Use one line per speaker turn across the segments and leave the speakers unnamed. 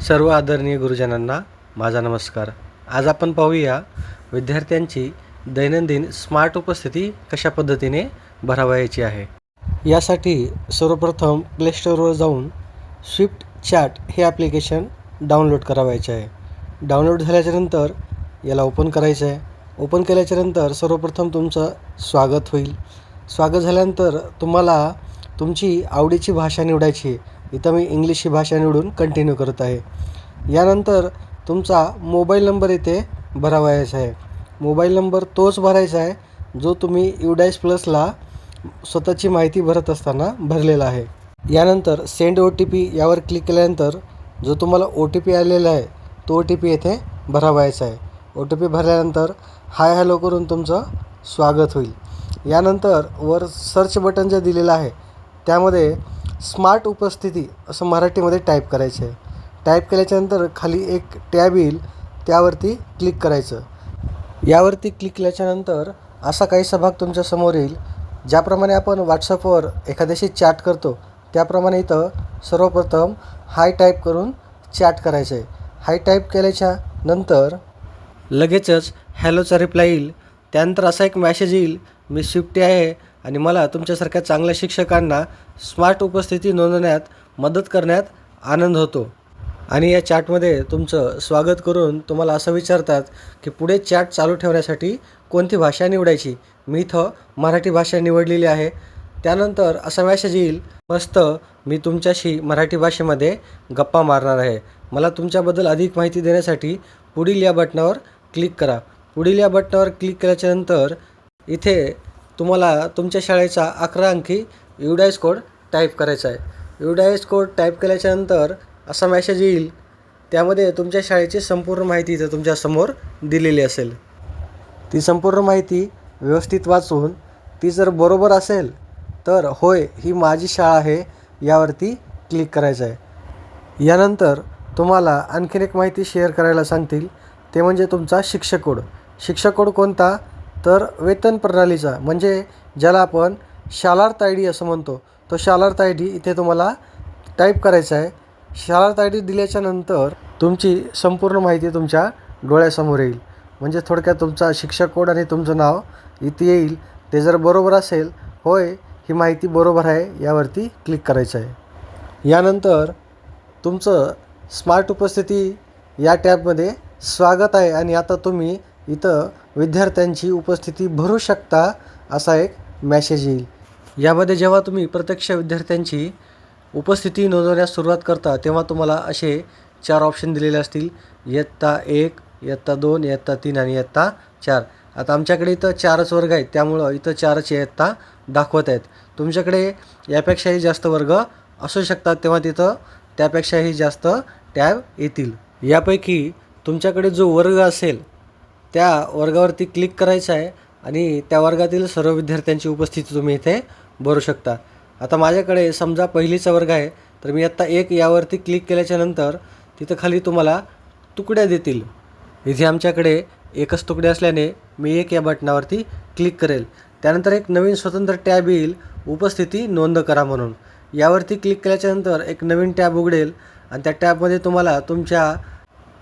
सर्व आदरणीय गुरुजनांना माझा नमस्कार. आज आपण पाहूया विद्यार्थ्यांची दैनंदिन स्मार्ट उपस्थिती कशा पद्धतीने भरावयाची आहे. यासाठी सर्वप्रथम प्ले स्टोअरवर जाऊन स्विफ्ट चॅट हे ॲप्लिकेशन डाउनलोड करावायचे आहे. डाउनलोड झाल्याच्यानंतर याला ओपन करायचं आहे. ओपन केल्याच्यानंतर सर्वप्रथम तुमचं स्वागत होईल. स्वागत झाल्यानंतर तुम्हाला तुमची आवडीची भाषा निवडायची. इथं मी इंग्लिश ही भाषा निवडून कंटिन्यू करत आहे. यानंतर तुमचा मोबाईल नंबर इथे भरावयाचा आहे. मोबाईल नंबर तोच भरायचा आहे जो तुम्ही युडाईस प्लसला स्वतःची माहिती भरत असताना भरलेला आहे. यानंतर सेंड OTP यावर क्लिक केल्यानंतर जो तुम्हाला OTP आलेला आहे तो OTP येथे भरावयाचा आहे. OTP भरल्यानंतर हाय हॅलो करून तुमचं स्वागत होईल. यानंतर वर सर्च बटन जे दिलेलं आहे त्यामध्ये स्मार्ट उपस्थिती असं मराठीमध्ये टाईप करायचं आहे. टाईप केल्याच्यानंतर खाली एक टॅब येईल, त्यावरती क्लिक करायचं. यावरती क्लिक केल्याच्यानंतर असा काहीसा भाग तुमच्यासमोर येईल. ज्याप्रमाणे आपण व्हॉट्सअपवर एखाद्याशी चॅट करतो त्याप्रमाणे इथं सर्वप्रथम हाय टाईप करून चॅट करायचं आहे. हाय टाईप केल्याच्या नंतर लगेचच हॅलोचा रिप्लाय येईल. त्यानंतर असा एक मॅसेज येईल, मी स्विफ्टी आहे आणि मला तुमच्यासारख्या चांगल्या शिक्षकांना स्मार्ट उपस्थिती नोंदवण्यात मदत करण्यात आनंद होतो. आणि या चॅटमध्ये तुमचं स्वागत करून तुम्हाला असं विचारतात की पुढे चॅट चालू ठेवण्यासाठी कोणती भाषा निवडायची. मी इथं मराठी भाषा निवडलेली आहे. त्यानंतर असा मॅसेज येईल, मस्त मी तुमच्याशी मराठी भाषेमध्ये गप्पा मारणार आहे. मला तुमच्याबद्दल अधिक माहिती देण्यासाठी पुढील या बटनावर क्लिक करा. पुढील या बटनावर क्लिक केल्याच्यानंतर इथे तुम्हाला तुमच्या शाळेचा 11 अंकी युडाईस कोड टाईप करायचा आहे. युडाईस कोड टाईप केल्याच्यानंतर असा मॅसेज येईल, त्यामध्ये तुमच्या शाळेची संपूर्ण माहिती इथं तुमच्यासमोर दिलेली असेल. ती संपूर्ण माहिती व्यवस्थित वाचून ती जर बरोबर असेल तर होय ही माझी शाळा आहे यावरती क्लिक करायचं आहे. यानंतर तुम्हाला आणखीन एक माहिती शेअर करायला सांगतील, ते म्हणजे तुमचा शिक्षक कोड. शिक्षक कोड कोणता तर वेतन प्रणालीचा, म्हणजे ज्याला आपण शालार्थ ID असं म्हणतो, तो शालार्थ ID इथे तुम्हाला टाईप करायचा आहे. शालार्थ ID दिल्याच्यानंतर तुमची संपूर्ण माहिती तुमच्या डोळ्यासमोर येईल. म्हणजे थोडक्यात तुमचा शिक्षक कोड आणि तुमचं नाव इथे येईल. ते जर बरोबर असेल, होय ही माहिती बरोबर आहे यावरती क्लिक करायचं आहे. यानंतर तुमचं स्मार्ट उपस्थिती या टॅबमध्ये स्वागत आहे आणि आता तुम्ही इथं विद्यार्थ्यांची उपस्थिती भरू शकता असा एक मॅसेज येईल. यामध्ये जेव्हा तुम्ही प्रत्यक्ष विद्यार्थ्यांची उपस्थिती नोंदवण्यास सुरुवात करता तेव्हा तुम्हाला असे 4 ऑप्शन दिलेले असतील, इयत्ता 1, इयत्ता 2, इयत्ता 3 आणि इयत्ता 4. आता आमच्याकडे इथं 4च वर्ग आहेत, त्यामुळं इथं 4च इयत्ता दाखवत आहेत. तुमच्याकडे यापेक्षाही जास्त वर्ग असू शकतात, तेव्हा तिथं त्यापेक्षाही जास्त टॅब येतील. यापैकी तुमच्याकडे जो वर्ग असेल त्या वर्गावरती क्लिक करायचं आहे आणि त्या वर्गातील सर्व विद्यार्थ्यांची उपस्थिती तुम्ही इथे भरू शकता. आता माझ्याकडे समजा पहिलीचा वर्ग आहे, तर मी इयत्ता 1 यावरती क्लिक केल्याच्यानंतर तिथं खाली तुम्हाला तुकड्या देतील. इथे आमच्याकडे एकच तुकडे असल्याने मी 1 या बटनावरती क्लिक करेल. त्यानंतर एक नवीन स्वतंत्र टॅब येईल, उपस्थिती नोंद करा म्हणून. यावरती क्लिक केल्याच्यानंतर एक नवीन टॅब उघडेल आणि त्या टॅबमध्ये तुम्हाला तुमच्या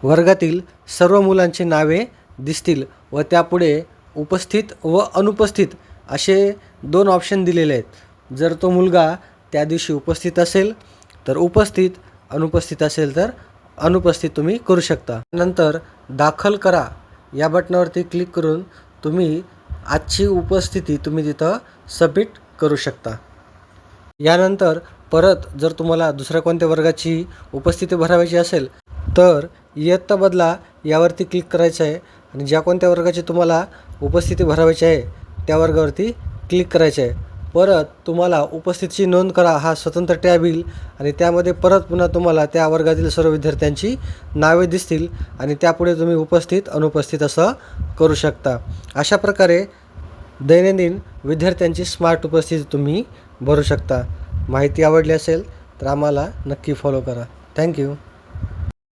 वर्गातील सर्व मुलांची नावे दिसतील व त्यापुढे उपस्थित व अनुपस्थित असे 2 ऑप्शन दिलेले आहेत. जर तो मुलगा त्या दिवशी उपस्थित असेल तर उपस्थित, अनुपस्थित असेल तर अनुपस्थित तुम्ही करू शकता. नंतर दाखल करा या बटनावरती क्लिक करून तुम्ही आजची उपस्थिती तुम्ही तिथं सबमिट करू शकता. यानंतर परत जर तुम्हाला दुसऱ्या कोणत्या वर्गाची उपस्थिती भरावायची असेल तर इयत्ता बदला यावरती क्लिक करायचं आहे आणि ज्या कोणत्या वर्गाची तुम्हाला उपस्थिती भरावायची आहे त्या वर्गावरती क्लिक करायचं आहे. परत तुम्हाला उपस्थितीची नोंद करा हा स्वतंत्र टॅब येईल आणि त्यामध्ये परत पुन्हा तुम्हाला त्या वर्गातील सर्व विद्यार्थ्यांची नावे दिसतील आणि त्यापुढे तुम्ही उपस्थित, अनुपस्थित असं करू शकता. अशा प्रकारे दैनंदिन विद्यार्थ्यांची स्मार्ट उपस्थिती तुम्ही भरू शकता. माहिती आवडली असेल तर आम्हाला नक्की फॉलो करा. थँक्यू.